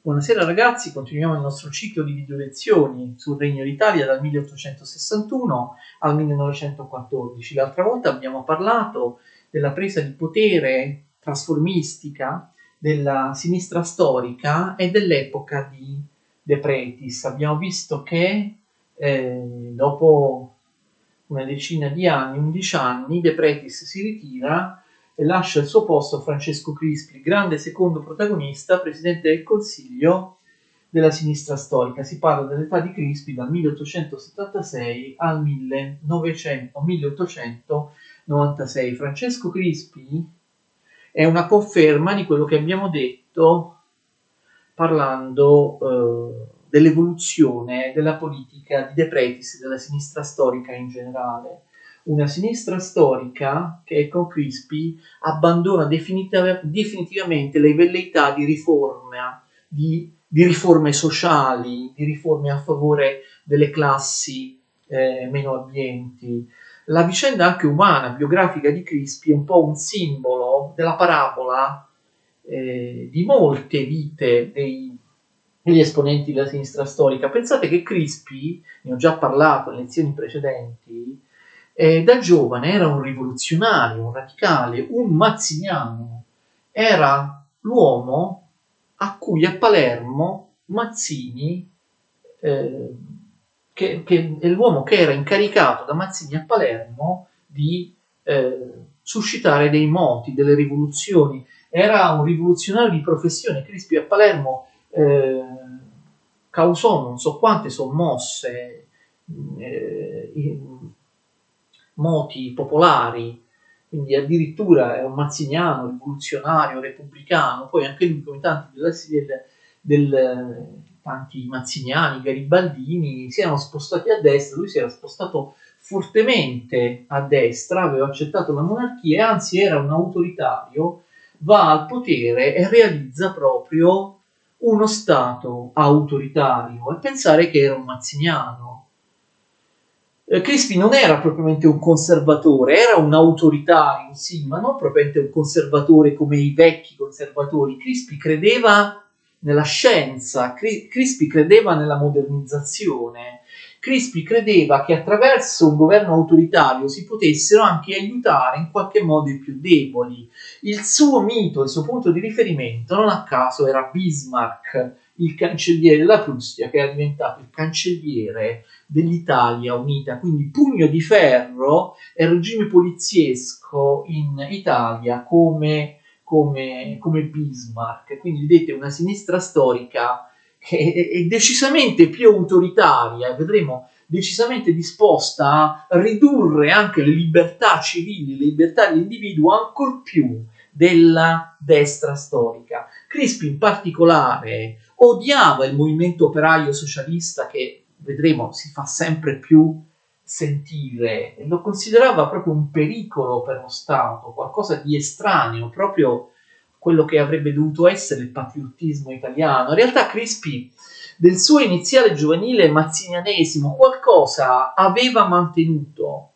Buonasera ragazzi, continuiamo il nostro ciclo di video lezioni sul Regno d'Italia dal 1861 al 1914. L'altra volta abbiamo parlato della presa di potere trasformistica della sinistra storica e dell'epoca di De Pretis. Abbiamo visto che dopo una decina di anni, 11 anni, De Pretis si ritira e lascia il suo posto a Francesco Crispi, grande secondo protagonista, presidente del Consiglio della sinistra storica. Si parla dell'età di Crispi dal 1876 al 1896. Francesco Crispi è una conferma di quello che abbiamo detto parlando dell'evoluzione della politica di De Pretis e della sinistra storica in generale. Una sinistra storica che con Crispi abbandona definitivamente le velleità di riforma, di riforme sociali, di riforme a favore delle classi meno abbienti. La vicenda anche umana, biografica di Crispi è un po' un simbolo della parabola di molte vite degli esponenti della sinistra storica. Pensate che Crispi, ne ho già parlato in lezioni precedenti, da giovane era un rivoluzionario, un radicale, un mazziniano. Era l'uomo a cui a Palermo Mazzini, che è l'uomo che era incaricato da Mazzini a Palermo di suscitare dei moti, delle rivoluzioni. Era un rivoluzionario di professione. Crispi a Palermo causò non so quante sommosse, moti popolari, quindi addirittura è un mazziniano, rivoluzionario, repubblicano, poi anche lui, come tanti tanti mazziniani, garibaldini, si erano spostati a destra, lui si era spostato fortemente a destra, aveva accettato la monarchia e anzi era un autoritario, va al potere e realizza proprio uno stato autoritario, e pensare che era un mazziniano. Crispi non era propriamente un conservatore, era un autoritario, sì, ma non propriamente un conservatore come i vecchi conservatori. Crispi credeva nella scienza, Crispi credeva nella modernizzazione, Crispi credeva che attraverso un governo autoritario si potessero anche aiutare in qualche modo i più deboli. Il suo mito, il suo punto di riferimento, non a caso era Bismarck, il cancelliere della Prussia, che era diventato il cancelliere dell'Italia unita, quindi pugno di ferro e regime poliziesco in Italia come Bismarck. Quindi vedete una sinistra storica che è decisamente più autoritaria, vedremo decisamente disposta a ridurre anche le libertà civili, le libertà dell'individuo ancor più della destra storica. Crispi in particolare odiava il movimento operaio socialista, che vedremo si fa sempre più sentire, e lo considerava proprio un pericolo per lo Stato, qualcosa di estraneo, proprio quello che avrebbe dovuto essere il patriottismo italiano. In realtà Crispi del suo iniziale giovanile mazzinianesimo qualcosa aveva mantenuto.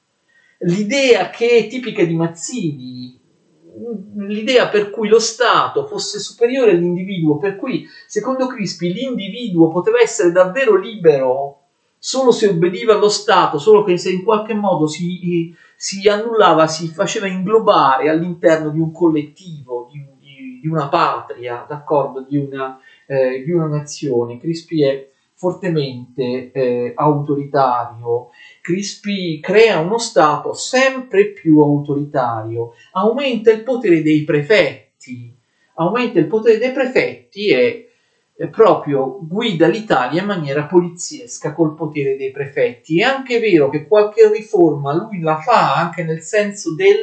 L'idea che è tipica di Mazzini, l'idea per cui lo Stato fosse superiore all'individuo, per cui secondo Crispi l'individuo poteva essere davvero libero solo se obbediva allo Stato, solo che se in qualche modo si annullava, si faceva inglobare all'interno di un collettivo, di una patria, d'accordo, di una nazione. Crispi è fortemente autoritario. Crispi crea uno Stato sempre più autoritario, aumenta il potere dei prefetti, e proprio guida l'Italia in maniera poliziesca col potere dei prefetti. È anche vero che qualche riforma lui la fa anche nel senso del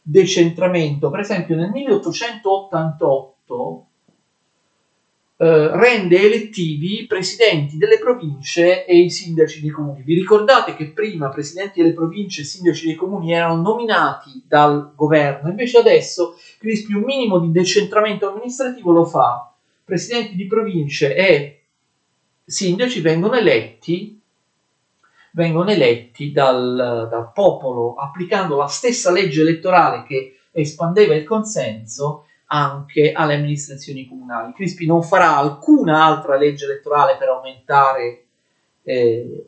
decentramento. Per esempio nel 1888 rende elettivi i presidenti delle province e i sindaci dei comuni. Vi ricordate che prima presidenti delle province e sindaci dei comuni erano nominati dal governo, invece adesso Crispi un minimo di decentramento amministrativo lo fa. Presidenti di province e sindaci vengono eletti dal popolo, applicando la stessa legge elettorale che espandeva il consenso anche alle amministrazioni comunali. Crispi non farà alcuna altra legge elettorale per aumentare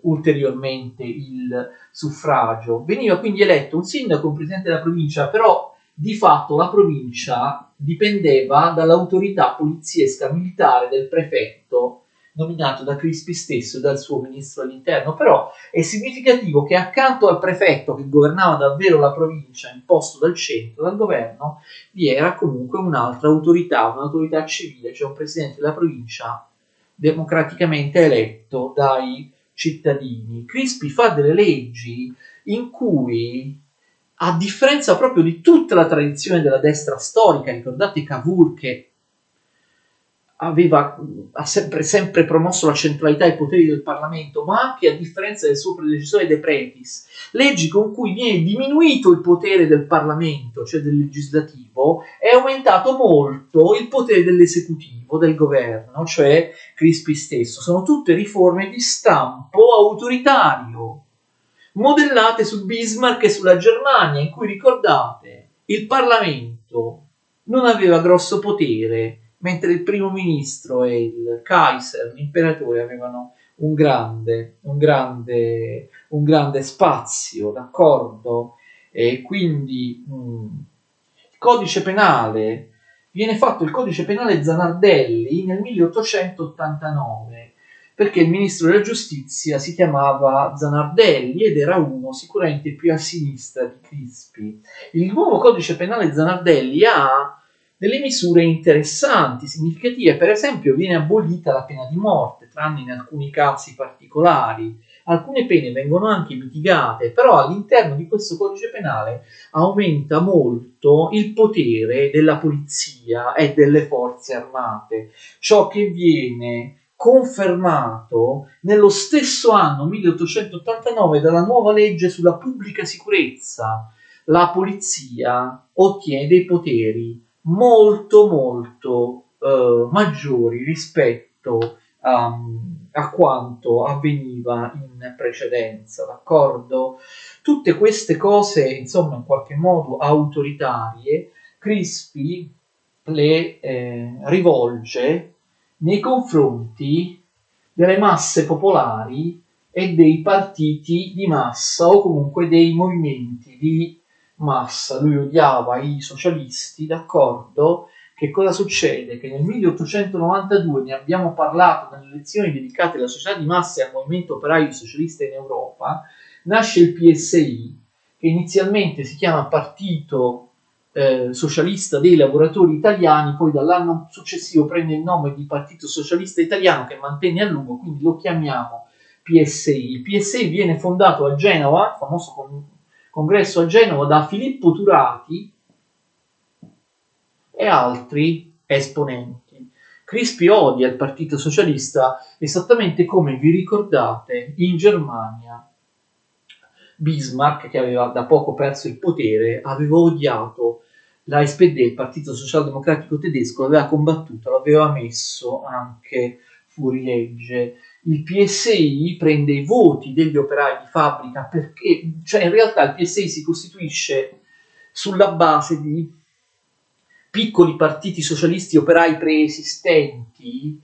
ulteriormente il suffragio. Veniva quindi eletto un sindaco, un presidente della provincia, però di fatto la provincia dipendeva dall'autorità poliziesca militare del prefetto nominato da Crispi stesso e dal suo ministro all'interno. Però è significativo che accanto al prefetto che governava davvero la provincia imposto dal centro, dal governo, vi era comunque un'altra autorità, un'autorità civile, cioè un presidente della provincia democraticamente eletto dai cittadini. Crispi fa delle leggi in cui, a differenza proprio di tutta la tradizione della destra storica, ricordate Cavour che ha sempre promosso la centralità e i poteri del Parlamento, ma anche a differenza del suo predecessore De Pretis, leggi con cui viene diminuito il potere del Parlamento, cioè del legislativo, è aumentato molto il potere dell'esecutivo, del governo, cioè Crispi stesso. Sono tutte riforme di stampo autoritario, modellate su Bismarck e sulla Germania, in cui, ricordate, il Parlamento non aveva grosso potere, mentre il primo ministro e il Kaiser, l'imperatore, avevano un grande spazio, d'accordo? E quindi il codice penale, viene fatto il codice penale Zanardelli nel 1889, perché il ministro della giustizia si chiamava Zanardelli ed era uno sicuramente più a sinistra di Crispi. Il nuovo codice penale Zanardelli ha delle misure interessanti, significative. Per esempio viene abolita la pena di morte, tranne in alcuni casi particolari. Alcune pene vengono anche mitigate, però all'interno di questo codice penale aumenta molto il potere della polizia e delle forze armate, ciò che viene confermato nello stesso anno 1889 dalla nuova legge sulla pubblica sicurezza. La polizia ottiene dei poteri molto maggiori rispetto a quanto avveniva in precedenza, d'accordo? Tutte queste cose, insomma, in qualche modo autoritarie, Crispi le rivolge nei confronti delle masse popolari e dei partiti di massa o comunque dei movimenti di massa. Lui odiava i socialisti, d'accordo? Che cosa succede? Che nel 1892, ne abbiamo parlato nelle lezioni dedicate alla società di massa e al movimento operaio socialista in Europa, nasce il PSI, che inizialmente si chiama Partito Socialista dei Lavoratori Italiani, poi dall'anno successivo prende il nome di Partito Socialista Italiano, che mantenne a lungo, quindi lo chiamiamo PSI. Il PSI viene fondato a Genova, famoso congresso a Genova, da Filippo Turati e altri esponenti. Crispi odia il Partito Socialista esattamente come, vi ricordate, in Germania Bismarck, che aveva da poco perso il potere, aveva odiato la SPD, il Partito Socialdemocratico Tedesco, l'aveva combattuto, l'aveva messo anche fuori legge. Il PSI prende i voti degli operai di fabbrica perché, cioè in realtà il PSI si costituisce sulla base di piccoli partiti socialisti operai preesistenti,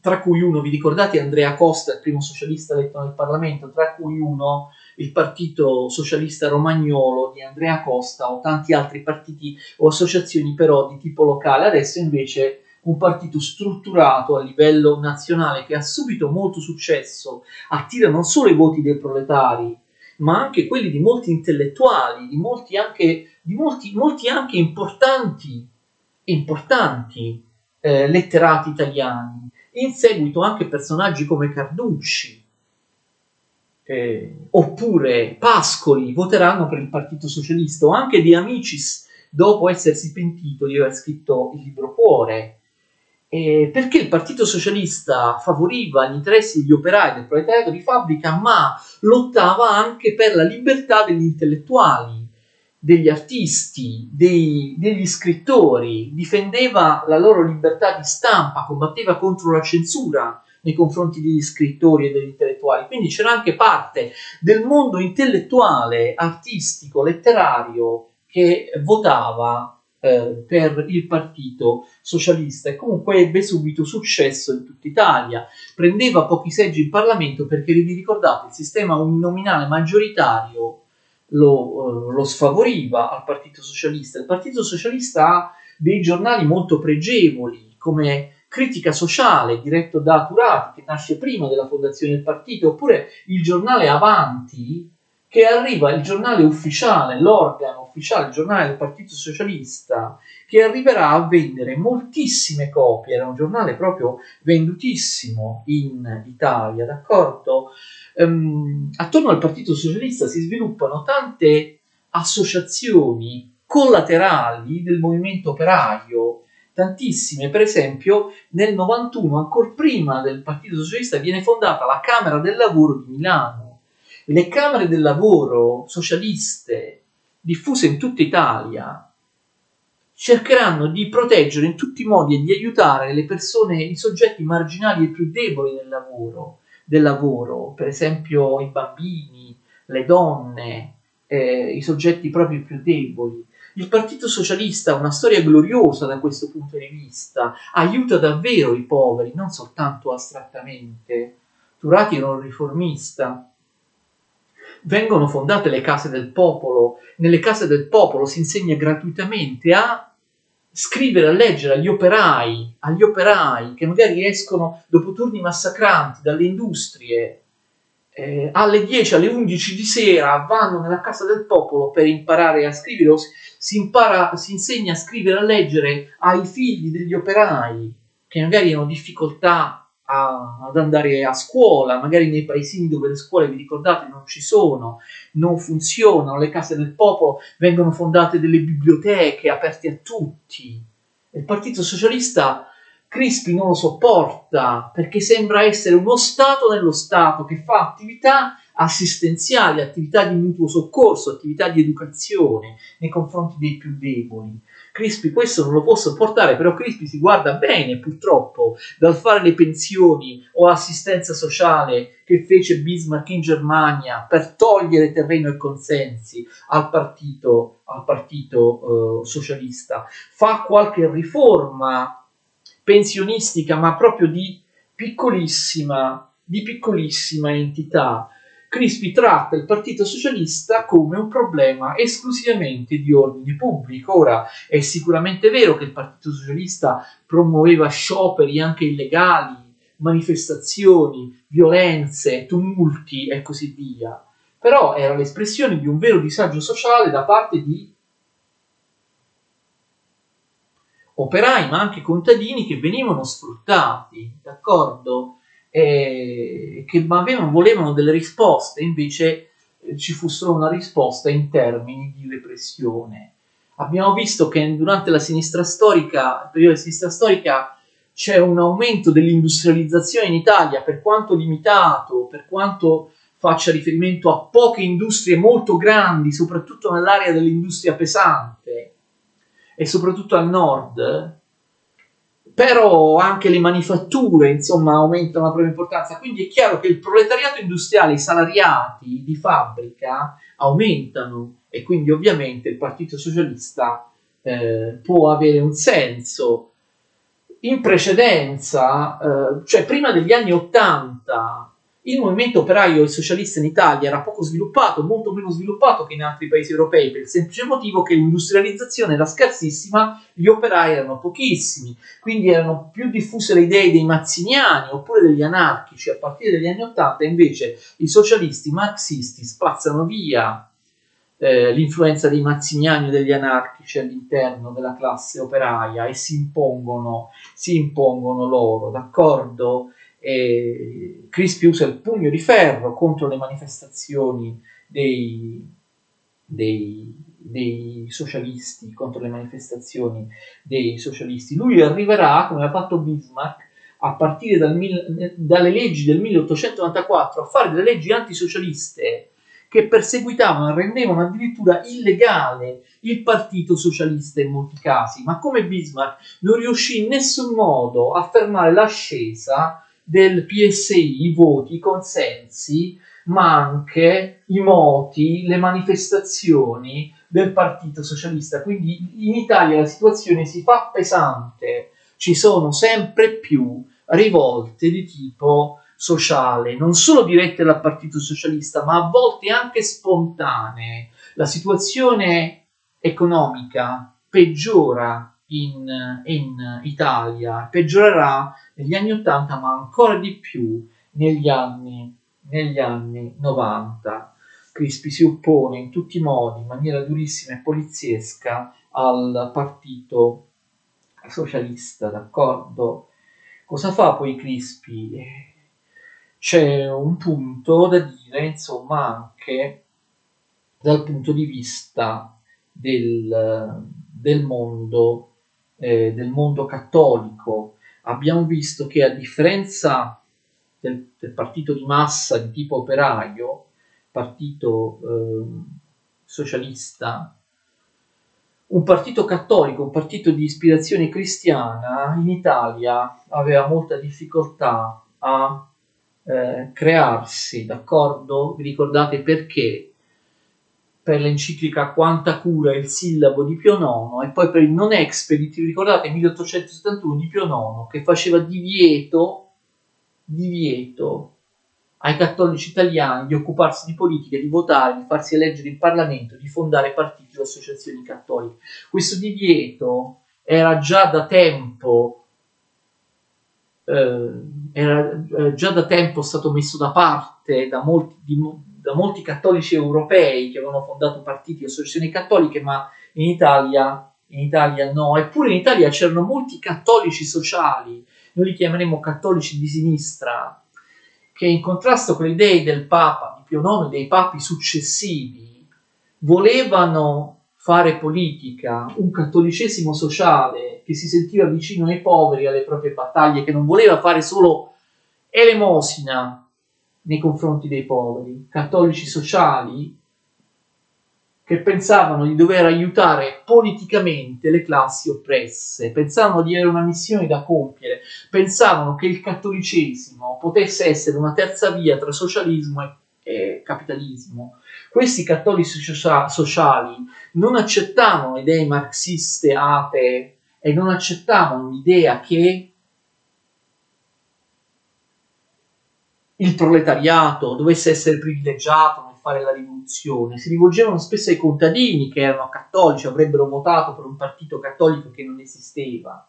tra cui uno, vi ricordate, Andrea Costa, il primo socialista eletto nel Parlamento, tra cui uno, il Partito Socialista Romagnolo di Andrea Costa, o tanti altri partiti o associazioni però di tipo locale. Adesso invece un partito strutturato a livello nazionale che ha subito molto successo, attira non solo i voti dei proletari, ma anche quelli di molti intellettuali, di molti anche importanti letterati italiani. In seguito anche personaggi come Carducci oppure Pascoli voteranno per il Partito Socialista, o anche De Amicis dopo essersi pentito di aver scritto il libro Cuore, perché il Partito Socialista favoriva gli interessi degli operai del proletariato di fabbrica, ma lottava anche per la libertà degli intellettuali, degli artisti, degli scrittori, difendeva la loro libertà di stampa, combatteva contro la censura nei confronti degli scrittori e degli intellettuali. Quindi c'era anche parte del mondo intellettuale, artistico, letterario che votava per il Partito Socialista e comunque ebbe subito successo in tutta Italia. Prendeva pochi seggi in Parlamento perché, vi ricordate, il sistema uninominale maggioritario lo sfavoriva al Partito Socialista. Il Partito Socialista ha dei giornali molto pregevoli, come Critica Sociale, diretto da Turati, che nasce prima della fondazione del partito, oppure il giornale Avanti, che arriva, il giornale ufficiale, l'organo ufficiale, il giornale del Partito Socialista, che arriverà a vendere moltissime copie, era un giornale proprio vendutissimo in Italia, d'accordo? Attorno al Partito Socialista si sviluppano tante associazioni collaterali del movimento operaio, tantissime. Per esempio nel 91, ancora prima del Partito Socialista, viene fondata la Camera del Lavoro di Milano. Le Camere del Lavoro socialiste diffuse in tutta Italia cercheranno di proteggere in tutti i modi e di aiutare le persone, i soggetti marginali e più deboli del lavoro, per esempio i bambini, le donne, i soggetti proprio più deboli. Il Partito Socialista ha una storia gloriosa da questo punto di vista, aiuta davvero i poveri, non soltanto astrattamente. Turati era un riformista. Vengono fondate le case del popolo, nelle case del popolo si insegna gratuitamente a scrivere, a leggere agli operai che magari escono dopo turni massacranti dalle industrie, alle 10, alle 11 di sera vanno nella casa del popolo per imparare a scrivere, si insegna a scrivere e a leggere ai figli degli operai che magari hanno difficoltà ad andare a scuola, magari nei paesini dove le scuole, vi ricordate, non ci sono, non funzionano, le case del popolo, vengono fondate delle biblioteche aperte a tutti. Il Partito Socialista Crispi non lo sopporta perché sembra essere uno Stato nello Stato che fa attività assistenziali, attività di mutuo soccorso, attività di educazione nei confronti dei più deboli. Crispi questo non lo può sopportare, però Crispi si guarda bene purtroppo dal fare le pensioni o assistenza sociale che fece Bismarck in Germania per togliere terreno e consensi al partito socialista. Fa qualche riforma pensionistica, ma proprio di piccolissima entità. Crispi tratta il Partito Socialista come un problema esclusivamente di ordine pubblico. Ora, è sicuramente vero che il Partito Socialista promuoveva scioperi anche illegali, manifestazioni, violenze, tumulti e così via, però era l'espressione di un vero disagio sociale da parte di operai, ma anche contadini che venivano sfruttati, d'accordo? Che volevano delle risposte, invece ci fu solo una risposta in termini di repressione. Abbiamo visto che durante la sinistra storica, il periodo della sinistra storica, c'è un aumento dell'industrializzazione in Italia, per quanto limitato, per quanto faccia riferimento a poche industrie molto grandi, soprattutto nell'area dell'industria pesante e soprattutto al nord, però anche le manifatture, insomma, aumentano la propria importanza. Quindi è chiaro che il proletariato industriale, i salariati di fabbrica aumentano e quindi ovviamente il Partito Socialista può avere un senso. In precedenza, cioè prima degli anni '80, il movimento operaio e socialista in Italia era poco sviluppato, molto meno sviluppato che in altri paesi europei, per il semplice motivo che l'industrializzazione era scarsissima, gli operai erano pochissimi, quindi erano più diffuse le idee dei mazziniani oppure degli anarchici. A partire dagli anni '80 invece i socialisti marxisti spazzano via l'influenza dei mazziniani e degli anarchici all'interno della classe operaia e si impongono loro, d'accordo? Crispi usa il pugno di ferro contro le manifestazioni dei socialisti, contro le manifestazioni dei socialisti. Lui arriverà, come ha fatto Bismarck, a partire dalle leggi del 1894, a fare delle leggi antisocialiste che perseguitavano e rendevano addirittura illegale il Partito Socialista in molti casi, ma come Bismarck non riuscì in nessun modo a fermare l'ascesa del PSI, i voti, i consensi ma anche i moti, le manifestazioni del Partito Socialista. Quindi in Italia la situazione si fa pesante, ci sono sempre più rivolte di tipo sociale, non solo dirette dal Partito Socialista, ma a volte anche spontanee. La situazione economica peggiora in Italia, peggiorerà negli anni 80, ma ancora di più negli anni 90. Crispi si oppone in tutti i modi, in maniera durissima e poliziesca, al partito socialista, d'accordo? Cosa fa poi Crispi? C'è un punto da dire, insomma, anche dal punto di vista del mondo cattolico. Abbiamo visto che a differenza del partito di massa di tipo operaio, partito socialista, un partito cattolico, un partito di ispirazione cristiana, in Italia aveva molta difficoltà a crearsi, d'accordo? Vi ricordate perché? Per l'enciclica Quanta cura il sillabo di Pio IX e poi per il non expedit, vi ricordate, 1871 di Pio IX, che faceva divieto ai cattolici italiani di occuparsi di politica, di votare, di farsi eleggere in Parlamento, di fondare partiti o associazioni cattoliche. Questo divieto era già da tempo stato messo da parte da molti cattolici europei che avevano fondato partiti e associazioni cattoliche, ma in Italia no. Eppure in Italia c'erano molti cattolici sociali, noi li chiameremo cattolici di sinistra, che in contrasto con le idee del Papa, di Pio IX e dei papi successivi, volevano fare politica, un cattolicesimo sociale che si sentiva vicino ai poveri, alle proprie battaglie, che non voleva fare solo elemosina nei confronti dei poveri, cattolici sociali che pensavano di dover aiutare politicamente le classi oppresse, pensavano di avere una missione da compiere, pensavano che il cattolicesimo potesse essere una terza via tra socialismo e capitalismo. Questi cattolici sociali non accettavano idee marxiste atee e non accettavano l'idea che il proletariato dovesse essere privilegiato nel fare la rivoluzione. Si rivolgevano spesso ai contadini che erano cattolici, avrebbero votato per un partito cattolico che non esisteva.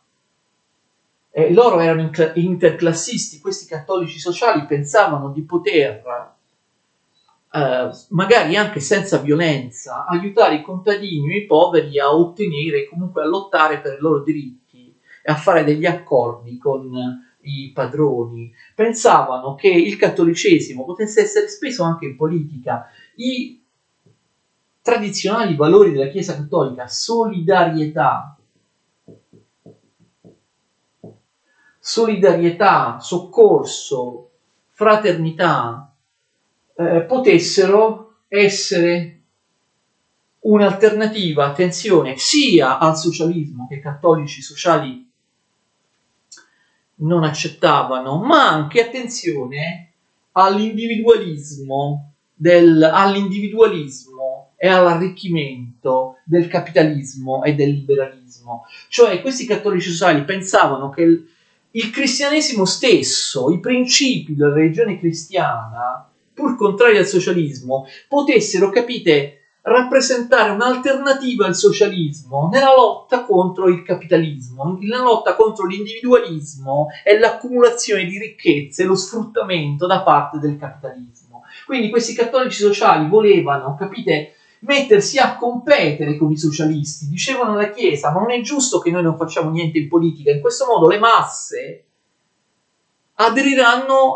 Loro erano interclassisti, questi cattolici sociali pensavano di poter, magari anche senza violenza, aiutare i contadini o i poveri a ottenere, comunque a lottare per i loro diritti e a fare degli accordi con i padroni. Pensavano che il cattolicesimo potesse essere speso anche in politica. I tradizionali valori della Chiesa cattolica, solidarietà, soccorso, fraternità, potessero essere un'alternativa, attenzione, sia al socialismo che i cattolici sociali non accettavano, ma anche, attenzione, all'individualismo e all'arricchimento del capitalismo e del liberalismo. Cioè questi cattolici sociali pensavano che il cristianesimo stesso, i principi della religione cristiana, pur contrari al socialismo, potessero, capite, rappresentare un'alternativa al socialismo nella lotta contro il capitalismo, nella lotta contro l'individualismo e l'accumulazione di ricchezze, lo sfruttamento da parte del capitalismo. Quindi questi cattolici sociali volevano, capite, mettersi a competere con i socialisti, dicevano alla Chiesa: ma non è giusto che noi non facciamo niente in politica, in questo modo le masse aderiranno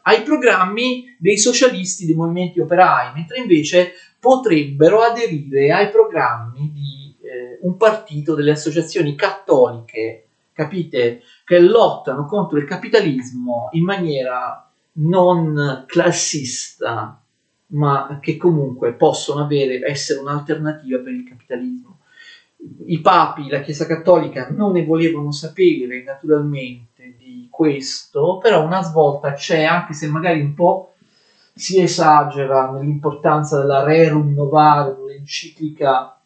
ai programmi dei socialisti dei movimenti operai, mentre invece potrebbero aderire ai programmi di un partito delle associazioni cattoliche, capite, che lottano contro il capitalismo in maniera non classista, ma che comunque possono essere un'alternativa per il capitalismo. I papi, la Chiesa Cattolica non ne volevano sapere naturalmente di questo, però una svolta c'è, anche se magari un po' si esagera nell'importanza della Rerum Novarum, l'enciclica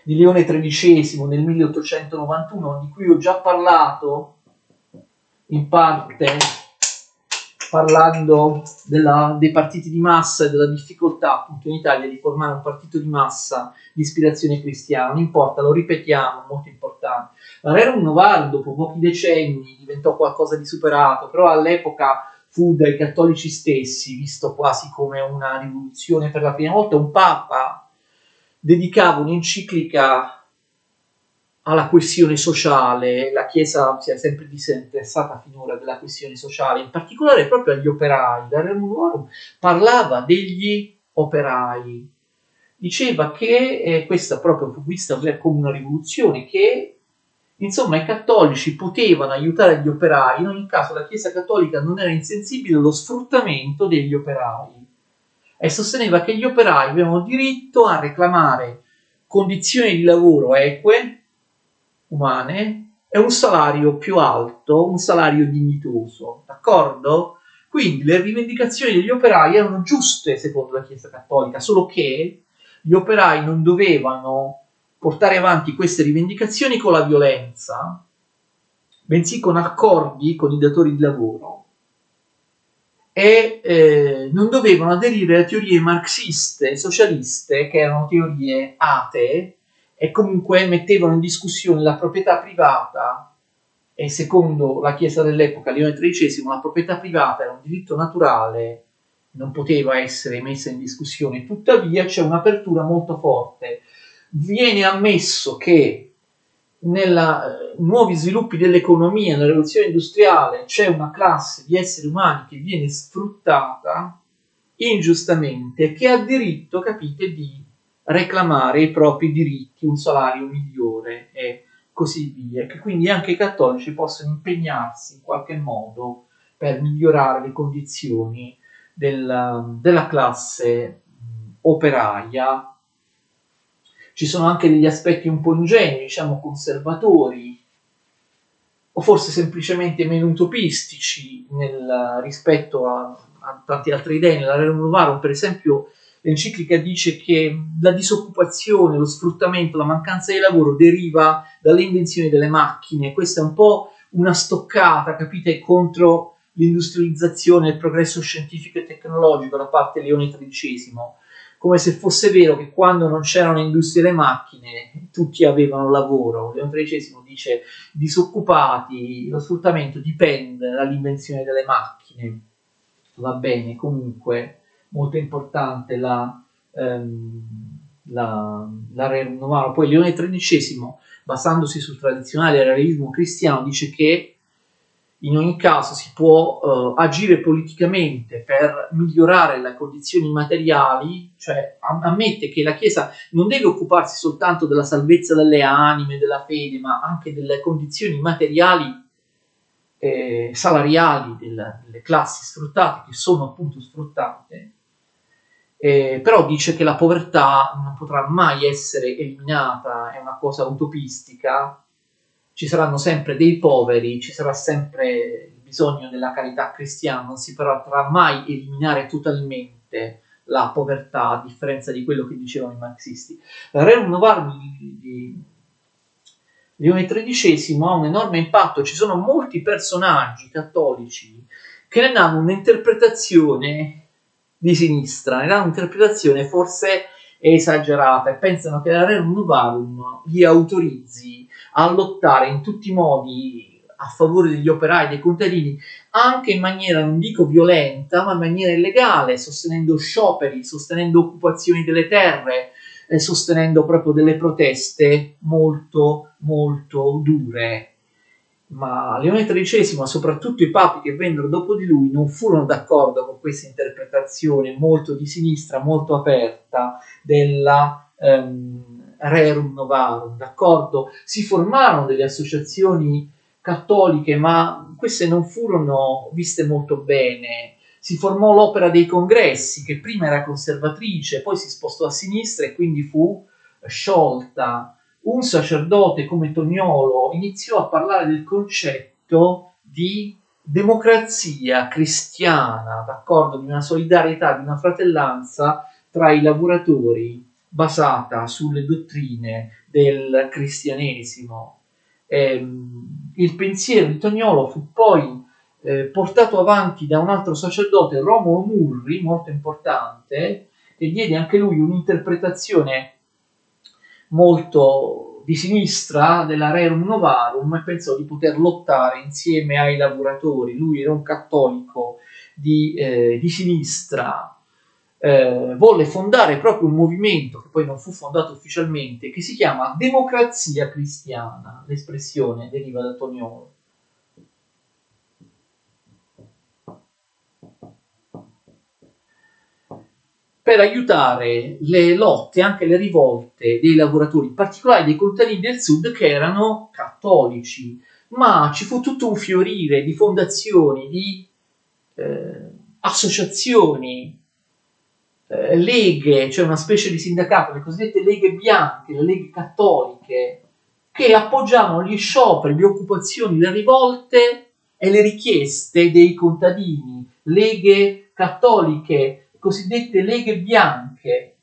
di Leone XIII nel 1891, di cui ho già parlato in parte parlando dei partiti di massa e della difficoltà appunto in Italia di formare un partito di massa di ispirazione cristiana. Non importa, lo ripetiamo, molto importante. La Rerum Novarum dopo pochi decenni diventò qualcosa di superato, però all'epoca fu dai cattolici stessi visto quasi come una rivoluzione. Per la prima volta un papa dedicava un'enciclica alla questione sociale. La Chiesa si è sempre disinteressata finora della questione sociale, in particolare proprio agli operai. La Rerum Novarum parlava degli operai, diceva che questa proprio fu vista come una rivoluzione, che insomma i cattolici potevano aiutare gli operai, in ogni caso la Chiesa cattolica non era insensibile allo sfruttamento degli operai e sosteneva che gli operai avevano diritto a reclamare condizioni di lavoro eque, umane, e un salario più alto, un salario dignitoso, d'accordo? Quindi le rivendicazioni degli operai erano giuste secondo la Chiesa cattolica, solo che gli operai non dovevano portare avanti queste rivendicazioni con la violenza, bensì con accordi con i datori di lavoro, e non dovevano aderire a teorie marxiste, socialiste, che erano teorie atee, e comunque mettevano in discussione la proprietà privata, e secondo la Chiesa dell'epoca, Leone XIII, la proprietà privata era un diritto naturale, non poteva essere messa in discussione. Tuttavia c'è un'apertura molto forte. Viene ammesso che nei nuovi sviluppi dell'economia, nella rivoluzione industriale, c'è una classe di esseri umani che viene sfruttata ingiustamente, che ha diritto, capite, di reclamare i propri diritti, un salario migliore e così via, che quindi anche i cattolici possono impegnarsi in qualche modo per migliorare le condizioni della classe operaia. Ci sono anche degli aspetti un po' ingenui, diciamo conservatori, o forse semplicemente meno utopistici rispetto a tante altre idee. Nella Rerum Novarum, per esempio, l'enciclica dice che la disoccupazione, lo sfruttamento, la mancanza di lavoro deriva dalle invenzioni delle macchine. Questa è un po' una stoccata, capite, contro l'industrializzazione e il progresso scientifico e tecnologico da parte di Leone XIII, come se fosse vero che quando non c'erano industrie e le macchine tutti avevano lavoro. Leone XIII dice disoccupati, lo sfruttamento dipende dall'invenzione delle macchine. Va bene, comunque molto importante la Rerum Novarum. Poi Leone XIII, basandosi sul tradizionale realismo cristiano, dice che in ogni caso si può agire politicamente per migliorare le condizioni materiali, cioè ammette che la Chiesa non deve occuparsi soltanto della salvezza delle anime, della fede, ma anche delle condizioni materiali salariali delle classi sfruttate, che sono appunto sfruttate. Però dice che la povertà non potrà mai essere eliminata, è una cosa utopistica, ci saranno sempre dei poveri, ci sarà sempre il bisogno della carità cristiana, non si potrà mai eliminare totalmente la povertà, a differenza di quello che dicevano i marxisti. La Rerum Novarum di Leone XIII ha un enorme impatto, ci sono molti personaggi cattolici che ne danno un'interpretazione di sinistra, ne danno un'interpretazione forse esagerata e pensano che la Rerum Novarum li autorizzi a lottare in tutti i modi a favore degli operai, dei contadini, anche in maniera, non dico violenta, ma in maniera illegale, sostenendo scioperi, sostenendo occupazioni delle terre, sostenendo proprio delle proteste molto, molto dure. Ma Leone XIII, ma soprattutto i papi che vennero dopo di lui, non furono d'accordo con questa interpretazione molto di sinistra, molto aperta della Rerum Novarum, d'accordo? Si formarono delle associazioni cattoliche, ma queste non furono viste molto bene. Si formò l'Opera dei Congressi, che prima era conservatrice, poi si spostò a sinistra e quindi fu sciolta. Un sacerdote come Toniolo iniziò a parlare del concetto di democrazia cristiana, d'accordo, di una solidarietà, di una fratellanza tra i lavoratori basata sulle dottrine del cristianesimo. Il pensiero di Toniolo fu poi portato avanti da un altro sacerdote, Romolo Murri, molto importante, e diede anche lui un'interpretazione molto di sinistra della Rerum Novarum e pensò di poter lottare insieme ai lavoratori. Lui era un cattolico di sinistra, volle fondare proprio un movimento che poi non fu fondato ufficialmente, che si chiama Democrazia Cristiana. L'espressione deriva da Toniolo. Per aiutare le lotte, anche le rivolte dei lavoratori, in particolare dei contadini del sud che erano cattolici. Ma ci fu tutto un fiorire di fondazioni, di associazioni, leghe, cioè una specie di sindacato, le cosiddette leghe bianche, le leghe cattoliche, che appoggiavano gli scioperi, le occupazioni, le rivolte e le richieste dei contadini, leghe cattoliche, cosiddette leghe bianche,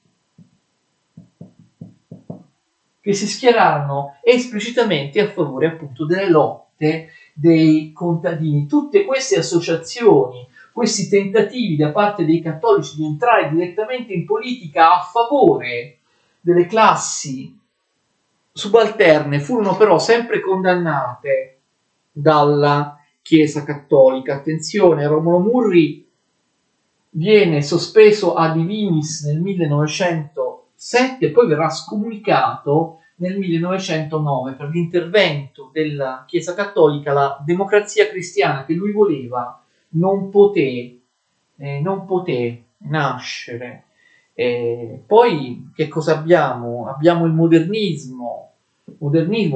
che si schierarono esplicitamente a favore appunto delle lotte dei contadini. Tutte queste associazioni, questi tentativi da parte dei cattolici di entrare direttamente in politica a favore delle classi subalterne furono però sempre condannate dalla Chiesa cattolica. Attenzione, Romolo Murri viene sospeso a divinis nel 1907 e poi verrà scomunicato nel 1909 per l'intervento della Chiesa cattolica. La democrazia cristiana che lui voleva non poté nascere. Poi che cosa abbiamo? Abbiamo il modernismo,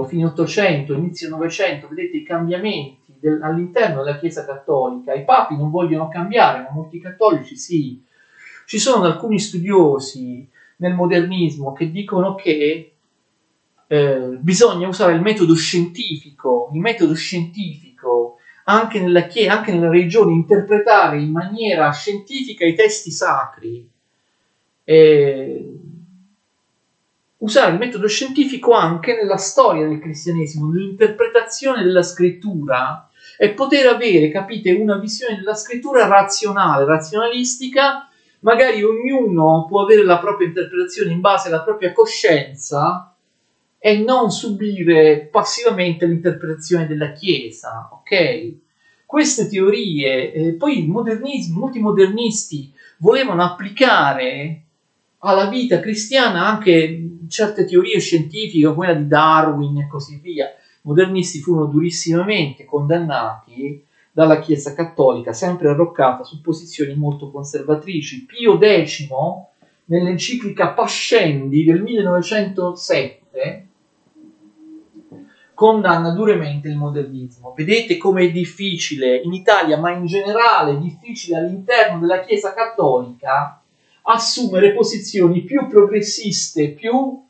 fine 800, inizio 900, vedete i cambiamenti all'interno della Chiesa cattolica. I papi non vogliono cambiare, ma molti cattolici sì. Ci sono alcuni studiosi nel modernismo che dicono che bisogna usare il metodo scientifico anche nella religione, interpretare in maniera scientifica i testi sacri. Usare il metodo scientifico anche nella storia del cristianesimo, nell'interpretazione della scrittura, e poter avere, capite, una visione della scrittura razionale, razionalistica. Magari ognuno può avere la propria interpretazione in base alla propria coscienza e non subire passivamente l'interpretazione della Chiesa, ok? Queste teorie, poi il modernismo, molti modernisti volevano applicare alla vita cristiana anche certe teorie scientifiche, quella di Darwin e così via. I modernisti furono durissimamente condannati dalla Chiesa cattolica, sempre arroccata su posizioni molto conservatrici. Pio X, nell'enciclica Pascendi del 1907, condanna duramente il modernismo. Vedete come è difficile in Italia, ma in generale difficile all'interno della Chiesa cattolica, assumere posizioni più progressiste, più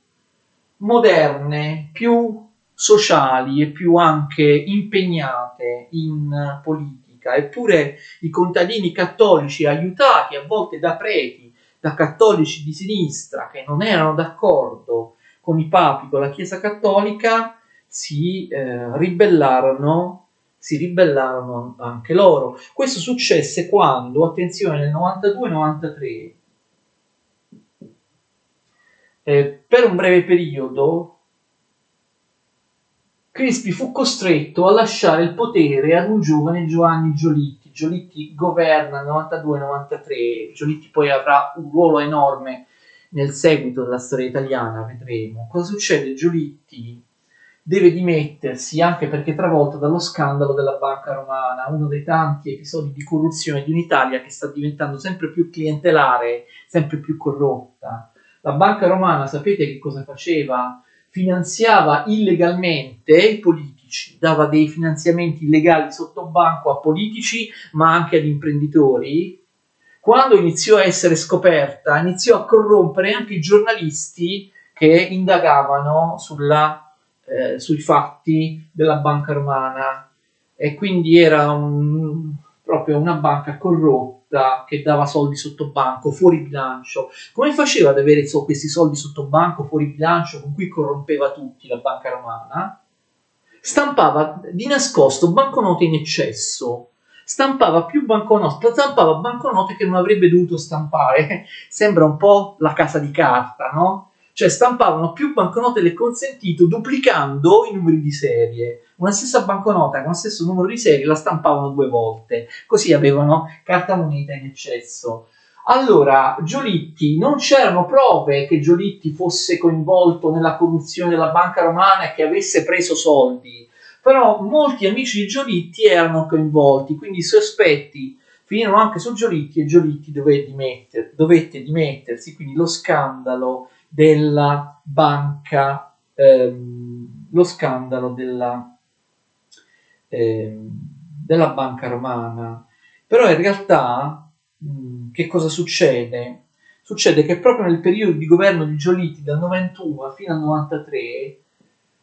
moderne, più sociali e più anche impegnate in politica. Eppure i contadini cattolici, aiutati a volte da preti, da cattolici di sinistra che non erano d'accordo con i papi, con la Chiesa cattolica, si ribellarono anche loro. Questo successe quando, attenzione, nel 92-93, per un breve periodo Crispi fu costretto a lasciare il potere ad un giovane Giovanni Giolitti. Giolitti governa nel 92-93, Giolitti poi avrà un ruolo enorme nel seguito della storia italiana, vedremo. Cosa succede? Giolitti deve dimettersi anche perché travolto dallo scandalo della Banca Romana, uno dei tanti episodi di corruzione di un'Italia che sta diventando sempre più clientelare, sempre più corrotta. La Banca Romana, sapete che cosa faceva? Finanziava illegalmente i politici, dava dei finanziamenti illegali sotto banco a politici, ma anche ad imprenditori. Quando iniziò a essere scoperta, iniziò a corrompere anche i giornalisti che indagavano sui fatti della Banca Romana. e quindi era proprio una banca corrotta che dava soldi sotto banco, fuori bilancio. Come faceva ad avere questi soldi sotto banco, fuori bilancio, con cui corrompeva tutti la banca romana? Stampava di nascosto banconote in eccesso, stampava banconote che non avrebbe dovuto stampare. Sembra un po' la casa di carta, no? Cioè stampavano più banconote del consentito duplicando i numeri di serie. Una stessa banconota con lo stesso numero di serie la stampavano 2 volte, così avevano carta moneta in eccesso. Allora, Giolitti, non c'erano prove che Giolitti fosse coinvolto nella corruzione della banca romana e che avesse preso soldi, però molti amici di Giolitti erano coinvolti, quindi i sospetti finirono anche su Giolitti e Giolitti dovette dimettersi, quindi lo scandalo della banca, della banca romana. Però in realtà che cosa succede? Succede che proprio nel periodo di governo di Giolitti, dal 91 fino al 93,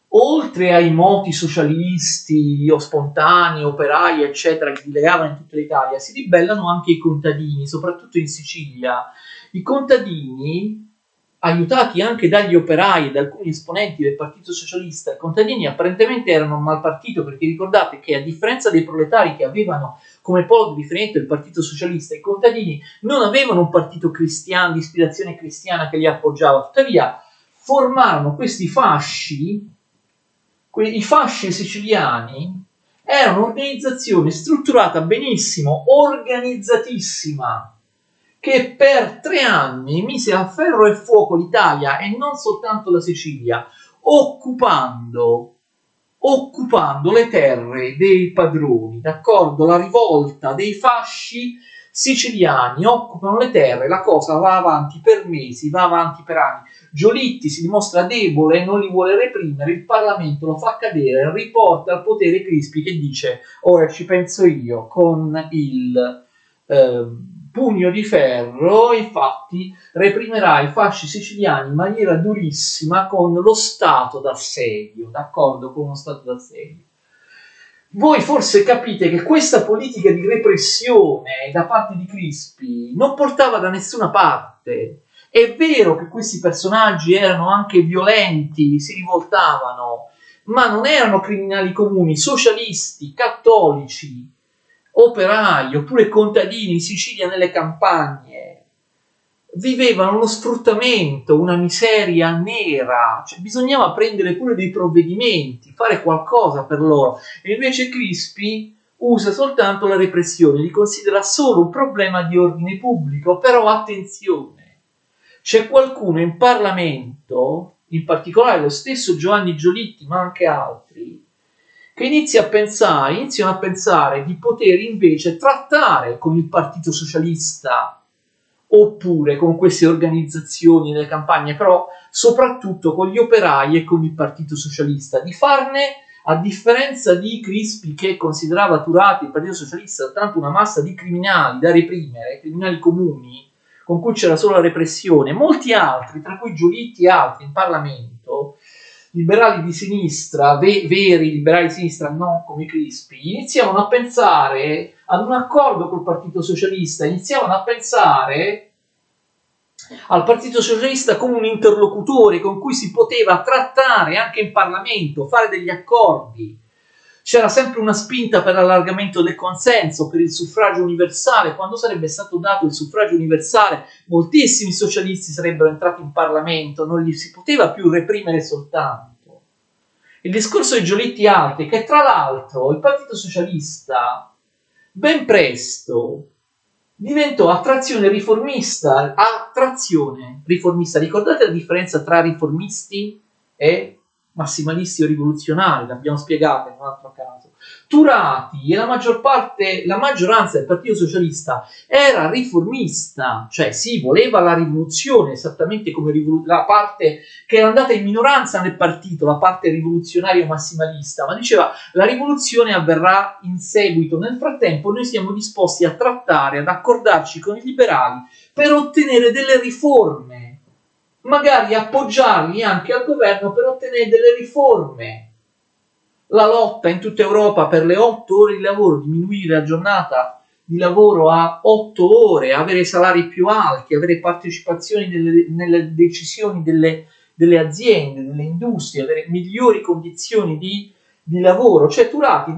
oltre ai moti socialisti o spontanei, operai, eccetera, che dilegavano in tutta l'Italia, si ribellano anche i contadini, soprattutto in Sicilia. I contadini, aiutati anche dagli operai e da alcuni esponenti del Partito Socialista, i contadini apparentemente erano un malpartito, perché ricordate che a differenza dei proletari che avevano come polo di riferimento il Partito Socialista, i contadini non avevano un partito cristiano, di ispirazione cristiana che li appoggiava, tuttavia formarono questi fasci. I fasci siciliani erano un'organizzazione strutturata benissimo, organizzatissima, che per 3 anni mise a ferro e fuoco l'Italia e non soltanto la Sicilia, occupando le terre dei padroni, d'accordo? La rivolta dei fasci siciliani occupano le terre, la cosa va avanti per mesi, va avanti per anni. Giolitti si dimostra debole, non li vuole reprimere, il Parlamento lo fa cadere, riporta al potere Crispi che dice ora ci penso io con il pugno di ferro, infatti reprimerà i fasci siciliani in maniera durissima con lo stato d'assedio, d'accordo? Con uno stato d'assedio. Voi forse capite che questa politica di repressione da parte di Crispi non portava da nessuna parte. È vero che questi personaggi erano anche violenti, si rivoltavano, ma non erano criminali comuni, socialisti, cattolici, operai oppure contadini in Sicilia nelle campagne. Vivevano uno sfruttamento, una miseria nera, cioè bisognava prendere pure dei provvedimenti, fare qualcosa per loro. E invece Crispi usa soltanto la repressione, li considera solo un problema di ordine pubblico. Però attenzione, c'è qualcuno in Parlamento, in particolare lo stesso Giovanni Giolitti, ma anche altri, che iniziano a pensare di poter invece trattare con il Partito Socialista oppure con queste organizzazioni nelle campagne, però soprattutto con gli operai e con il Partito Socialista, di farne, a differenza di Crispi che considerava Turati il Partito Socialista soltanto una massa di criminali da reprimere, criminali comuni, con cui c'era solo la repressione, molti altri, tra cui Giolitti e altri in Parlamento, liberali di sinistra, veri liberali di sinistra, non come Crispi, iniziavano a pensare ad un accordo col Partito Socialista, iniziavano a pensare al Partito Socialista come un interlocutore con cui si poteva trattare anche in Parlamento, fare degli accordi. C'era sempre una spinta per l'allargamento del consenso, per il suffragio universale. Quando sarebbe stato dato il suffragio universale, moltissimi socialisti sarebbero entrati in Parlamento, non li si poteva più reprimere soltanto. Il discorso di Giolitti Altri, che tra l'altro il Partito Socialista ben presto diventò attrazione riformista. Ricordate la differenza tra riformisti e massimalisti o rivoluzionari? L'abbiamo spiegata in un altro caso. Turati e la maggioranza del Partito Socialista era riformista, cioè sì, voleva la rivoluzione, esattamente come la parte che era andata in minoranza nel partito, la parte rivoluzionaria o massimalista, ma diceva la rivoluzione avverrà in seguito, nel frattempo noi siamo disposti a trattare, ad accordarci con i liberali per ottenere delle riforme, magari appoggiarli anche al governo per ottenere delle riforme. la lotta in tutta Europa per le 8 ore di lavoro, diminuire la giornata di lavoro a 8 ore, avere salari più alti, avere partecipazioni nelle decisioni delle aziende, delle industrie, avere migliori condizioni di lavoro. Cioè Turati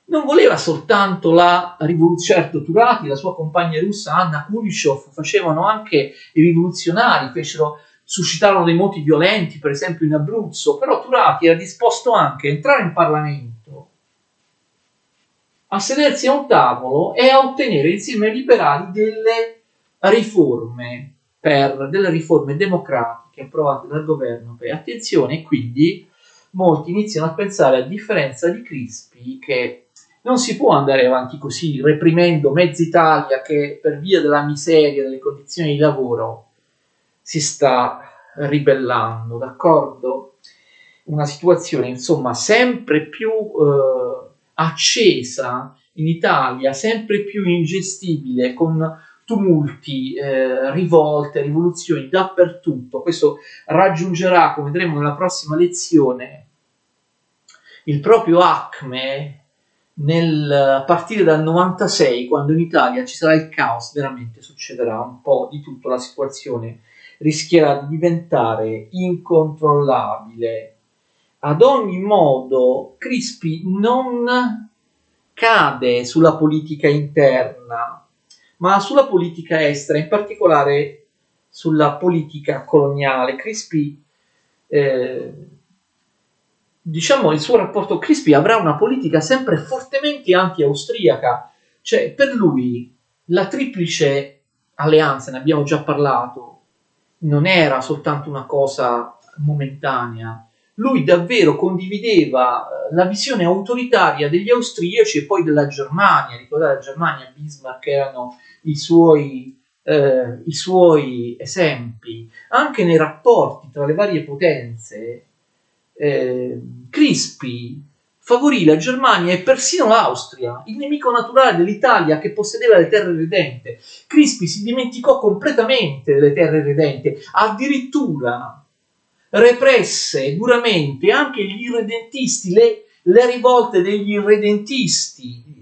non voleva soltanto la rivoluzione, certo Turati e la sua compagna russa Anna Kulishov facevano anche i rivoluzionari, suscitarono dei moti violenti, per esempio in Abruzzo, però Turati era disposto anche a entrare in Parlamento, a sedersi a un tavolo e a ottenere insieme ai liberali delle riforme democratiche approvate dal governo. Attenzione, quindi molti iniziano a pensare, a differenza di Crispi, che non si può andare avanti così, reprimendo mezza Italia che per via della miseria, delle condizioni di lavoro, si sta ribellando, d'accordo? Una situazione, insomma, sempre più accesa in Italia, sempre più ingestibile, con tumulti, rivolte, rivoluzioni dappertutto. Questo raggiungerà, come vedremo nella prossima lezione, il proprio acme a partire dal 96, quando in Italia ci sarà il caos, veramente succederà un po' di tutto, la situazione rischierà di diventare incontrollabile. Ad ogni modo, Crispi non cade sulla politica interna, ma sulla politica estera, in particolare sulla politica coloniale. Crispi, diciamo, il suo rapporto Crispi avrà una politica sempre fortemente anti-austriaca, cioè per lui la triplice alleanza, ne abbiamo già parlato, non era soltanto una cosa momentanea. Lui davvero condivideva la visione autoritaria degli austriaci e poi della Germania. Ricordate, la Germania, Bismarck erano i suoi esempi. Anche nei rapporti tra le varie potenze, Crispi favorì la Germania e persino l'Austria, il nemico naturale dell'Italia che possedeva le terre redente. Crispi si dimenticò completamente delle terre redente, addirittura represse duramente anche gli irredentisti, le rivolte degli irredentisti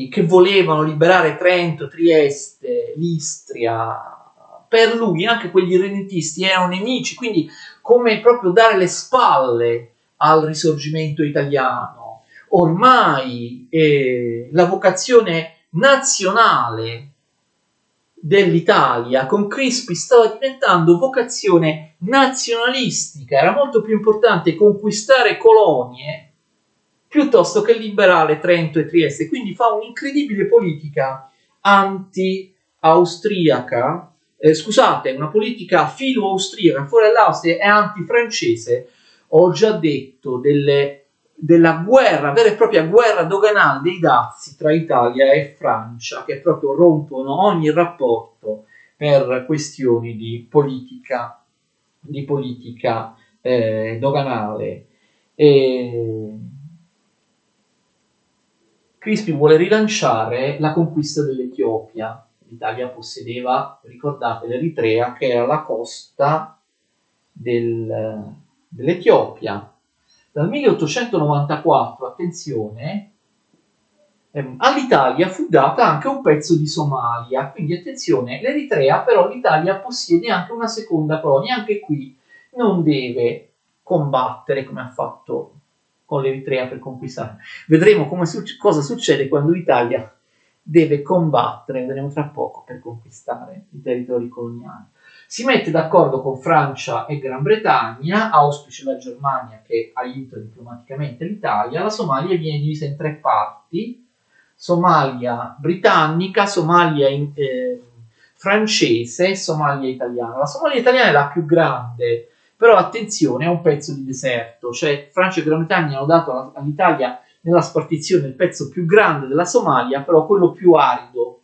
che volevano liberare Trento, Trieste, l'Istria. Per lui anche quegli irredentisti erano nemici, quindi come proprio dare le spalle al risorgimento italiano. Ormai la vocazione nazionale dell'Italia con Crispi stava diventando vocazione nazionalistica. Era molto più importante conquistare colonie piuttosto che liberare Trento e Trieste. Quindi fa un'incredibile politica anti-austriaca, una politica filo-austriaca fuori dall'Austria e anti-francese. Ho già detto della guerra, vera e propria guerra doganale dei dazi tra Italia e Francia, che proprio rompono ogni rapporto per questioni di politica doganale. Crispi vuole rilanciare la conquista dell'Etiopia. L'Italia possedeva, ricordate, l'Eritrea, che era la costa dell'Etiopia. Dal 1894, attenzione, all'Italia fu data anche un pezzo di Somalia, quindi attenzione, l'Eritrea, però l'Italia possiede anche una seconda colonia, anche qui non deve combattere come ha fatto con l'Eritrea per conquistare. Vedremo cosa succede quando l'Italia deve combattere, vedremo tra poco, per conquistare i territori coloniali. Si mette d'accordo con Francia e Gran Bretagna, auspice la Germania che aiuta diplomaticamente l'Italia. La Somalia viene divisa in 3 parti: Somalia britannica, Somalia francese e Somalia italiana. La Somalia italiana è la più grande, però attenzione, è un pezzo di deserto, cioè Francia e Gran Bretagna hanno dato all'Italia nella spartizione il pezzo più grande della Somalia, però quello più arido,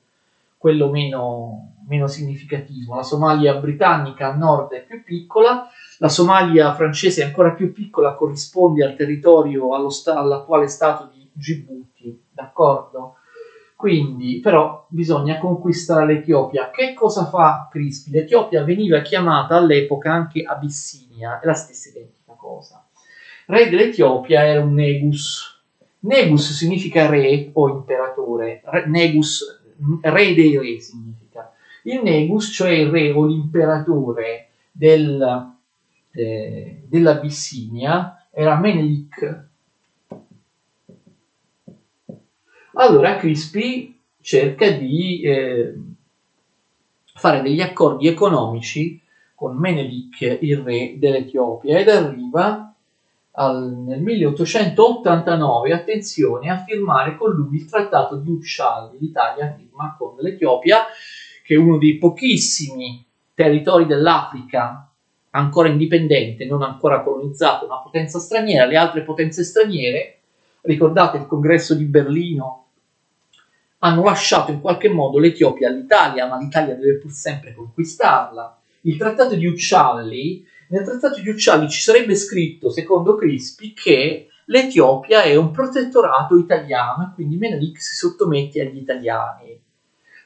quello meno significativo. La Somalia britannica a nord è più piccola, la Somalia francese è ancora più piccola, corrisponde al territorio, all'attuale stato di Djibouti, d'accordo? Quindi, però, bisogna conquistare l'Etiopia. Che cosa fa Crispi? L'Etiopia veniva chiamata all'epoca anche Abissinia, è la stessa identica cosa. Re dell'Etiopia era un Negus. Negus significa re o imperatore. Negus, re dei re significa. Il Negus, cioè il re o l'imperatore dell'Abissinia, era Menelik. Allora Crispi cerca di fare degli accordi economici con Menelik, il re dell'Etiopia, ed arriva nel 1889, attenzione, a firmare con lui il trattato di Ucciali. L'Italia firma con l'Etiopia, che è uno dei pochissimi territori dell'Africa ancora indipendente, non ancora colonizzato, una potenza straniera. Le altre potenze straniere, ricordate il congresso di Berlino, hanno lasciato in qualche modo l'Etiopia all'Italia, ma l'Italia deve pur sempre conquistarla. Il trattato di Ucciali, nel trattato di Ucciali ci sarebbe scritto, secondo Crispi, che l'Etiopia è un protettorato italiano e quindi Menelik si sottomette agli italiani.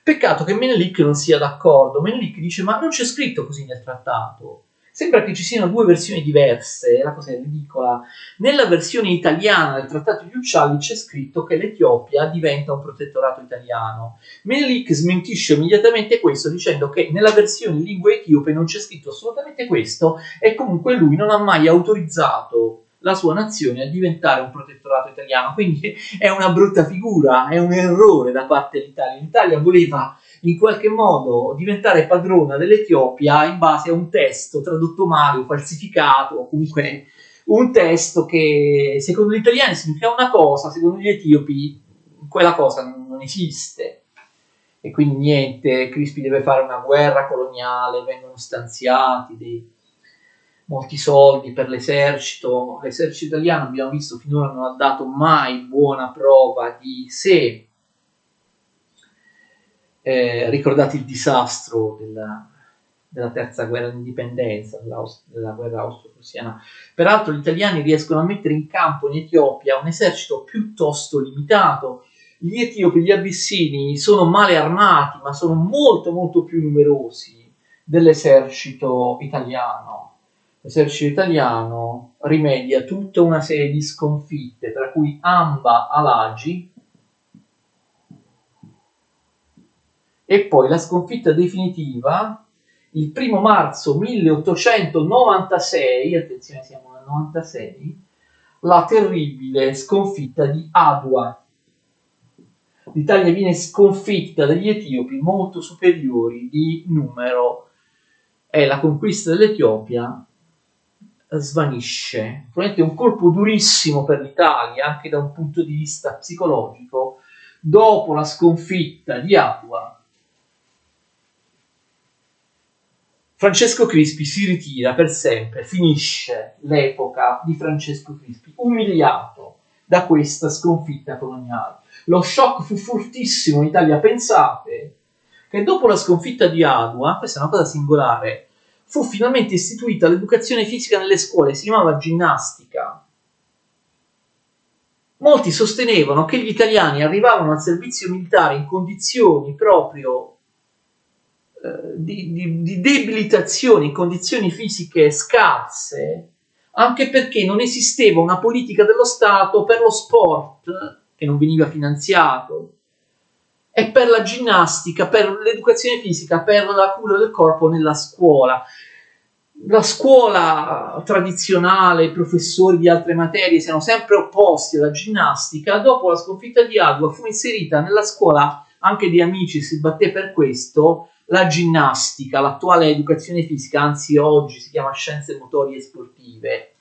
Peccato che Menelik non sia d'accordo. Menelik dice: ma non c'è scritto così nel trattato. Sembra che ci siano due versioni diverse, la cosa è ridicola. Nella versione italiana del trattato di Ucciali c'è scritto che l'Etiopia diventa un protettorato italiano. Menelik smentisce immediatamente questo dicendo che nella versione in lingua etiope non c'è scritto assolutamente questo e comunque lui non ha mai autorizzato la sua nazione a diventare un protettorato italiano, quindi è una brutta figura, è un errore da parte dell'Italia. L'Italia voleva in qualche modo diventare padrona dell'Etiopia in base a un testo tradotto male o falsificato, o comunque un testo che secondo gli italiani significa una cosa, secondo gli etiopi quella cosa non esiste. E quindi niente, Crispi deve fare una guerra coloniale, vengono stanziati molti soldi per l'esercito. L'esercito italiano, abbiamo visto, finora non ha dato mai buona prova di sé. Ricordate il disastro della terza guerra d'indipendenza, della guerra austro-prussiana. Peraltro gli italiani riescono a mettere in campo in Etiopia un esercito piuttosto limitato. Gli etiopi, gli abissini, sono male armati, ma sono molto molto più numerosi dell'esercito italiano. L'esercito italiano rimedia tutta una serie di sconfitte, tra cui Amba Alagi, e poi la sconfitta definitiva il 1 marzo 1896, attenzione siamo nel 96, la terribile sconfitta di Adua. L'Italia viene sconfitta dagli etiopi molto superiori di numero e la conquista dell'Etiopia svanisce. Probabilmente un colpo durissimo per l'Italia anche da un punto di vista psicologico. Dopo la sconfitta di Adua, Francesco Crispi si ritira per sempre, finisce l'epoca di Francesco Crispi, umiliato da questa sconfitta coloniale. Lo shock fu fortissimo in Italia. Pensate che dopo la sconfitta di Adua, questa è una cosa singolare, fu finalmente istituita l'educazione fisica nelle scuole, si chiamava ginnastica. Molti sostenevano che gli italiani arrivavano al servizio militare in condizioni proprio di debilitazione, in condizioni fisiche scarse, anche perché non esisteva una politica dello Stato per lo sport, che non veniva finanziato, e per la ginnastica, per l'educazione fisica, per la cura del corpo nella scuola. La scuola tradizionale, i professori di altre materie si erano sempre opposti alla ginnastica. Dopo la sconfitta di Adua fu inserita nella scuola, anche di Amici si batté per questo, la ginnastica, l'attuale educazione fisica, anzi oggi si chiama scienze motorie e sportive.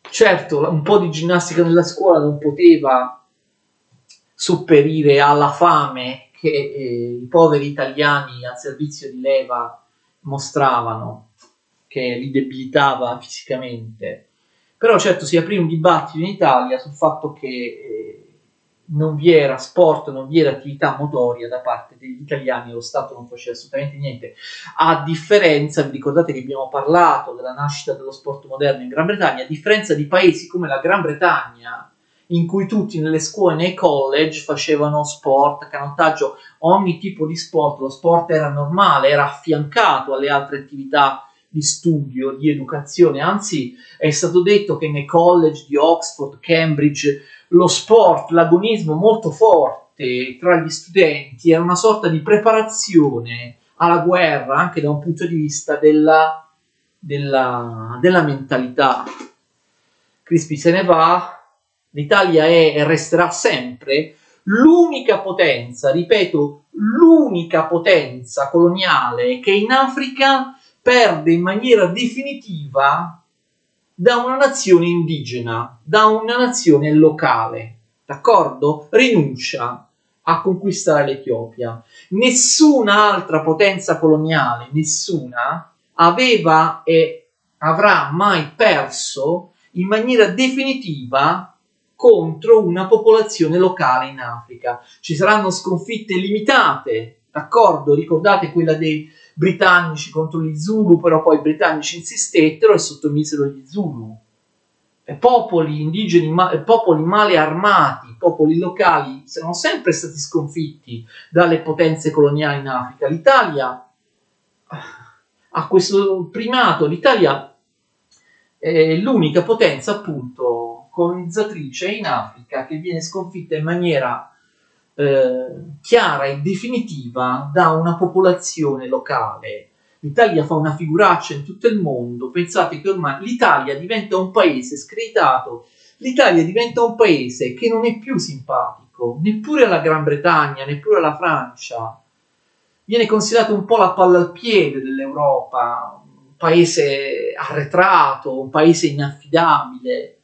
Certo, un po' di ginnastica nella scuola non poteva sopperire alla fame che i poveri italiani al servizio di leva mostravano, che li debilitava fisicamente. Però certo si aprì un dibattito in Italia sul fatto che non vi era sport, non vi era attività motoria da parte degli italiani, lo Stato non faceva assolutamente niente. A differenza, vi ricordate che abbiamo parlato della nascita dello sport moderno in Gran Bretagna, a differenza di paesi come la Gran Bretagna, in cui tutti nelle scuole, nei college facevano sport, canottaggio, ogni tipo di sport. Lo sport era normale, era affiancato alle altre attività di studio, di educazione, anzi è stato detto che nei college di Oxford, Cambridge, lo sport, l'agonismo molto forte tra gli studenti era una sorta di preparazione alla guerra, anche da un punto di vista della mentalità. Crispi se ne va, l'Italia è e resterà sempre l'unica potenza, ripeto, l'unica potenza coloniale che in Africa perde in maniera definitiva da una nazione indigena, da una nazione locale, d'accordo? Rinuncia a conquistare l'Etiopia. Nessuna altra potenza coloniale, nessuna, aveva e avrà mai perso in maniera definitiva contro una popolazione locale in Africa. Ci saranno sconfitte limitate, d'accordo? Ricordate quella dei britannici contro gli Zulu, però poi i britannici insistettero e sottomisero gli Zulu. Popoli indigeni, popoli male armati, popoli locali sono sempre stati sconfitti dalle potenze coloniali in Africa. L'Italia ha questo primato, l'Italia è l'unica potenza appunto colonizzatrice in Africa che viene sconfitta in maniera chiara e definitiva da una popolazione locale. L'Italia fa una figuraccia in tutto il mondo. Pensate che ormai l'Italia diventa un paese screditato, l'Italia diventa un paese che non è più simpatico neppure alla Gran Bretagna, neppure alla Francia. Viene considerato un po' la palla al piede dell'Europa, un paese arretrato, un paese inaffidabile.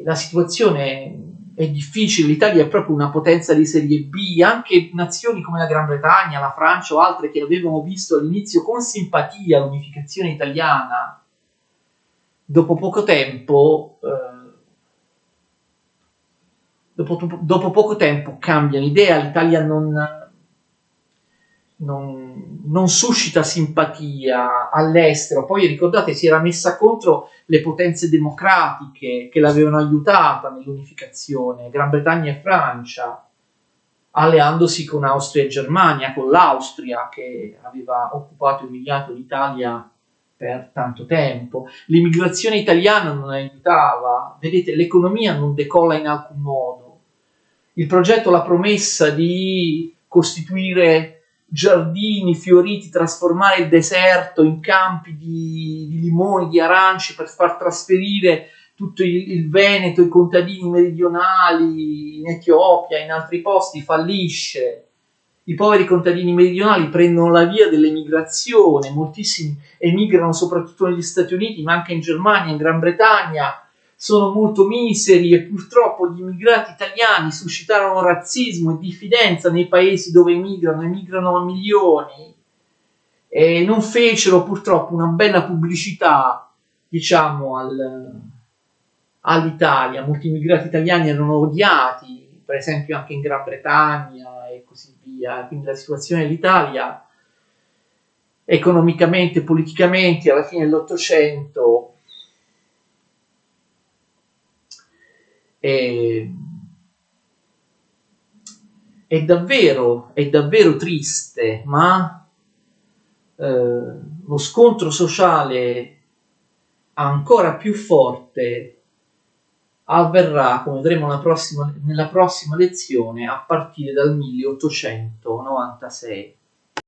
La situazione è difficile, l'Italia è proprio una potenza di serie B, anche nazioni come la Gran Bretagna, la Francia o altre che avevano visto all'inizio con simpatia l'unificazione italiana, dopo poco tempo cambiano idea, l'Italia non suscita simpatia all'estero. Poi ricordate, si era messa contro le potenze democratiche che l'avevano aiutata nell'unificazione, Gran Bretagna e Francia, alleandosi con Austria e Germania, con l'Austria che aveva occupato e umiliato l'Italia per tanto tempo. L'immigrazione italiana non aiutava, vedete, l'economia non decolla in alcun modo. Il progetto, la promessa di costituire giardini fioriti, trasformare il deserto in campi di limoni, di aranci per far trasferire tutto il Veneto, i contadini meridionali in Etiopia, in altri posti, fallisce. I poveri contadini meridionali prendono la via dell'emigrazione, moltissimi emigrano soprattutto negli Stati Uniti, ma anche in Germania, in Gran Bretagna, sono molto miseri e purtroppo gli immigrati italiani suscitarono razzismo e diffidenza nei paesi dove emigrano a milioni e non fecero purtroppo una bella pubblicità, diciamo, all'Italia. Molti immigrati italiani erano odiati, per esempio anche in Gran Bretagna e così via, quindi la situazione dell'Italia economicamente, politicamente alla fine dell'Ottocento è davvero triste, ma lo scontro sociale ancora più forte avverrà, come vedremo nella prossima lezione, a partire dal 1896.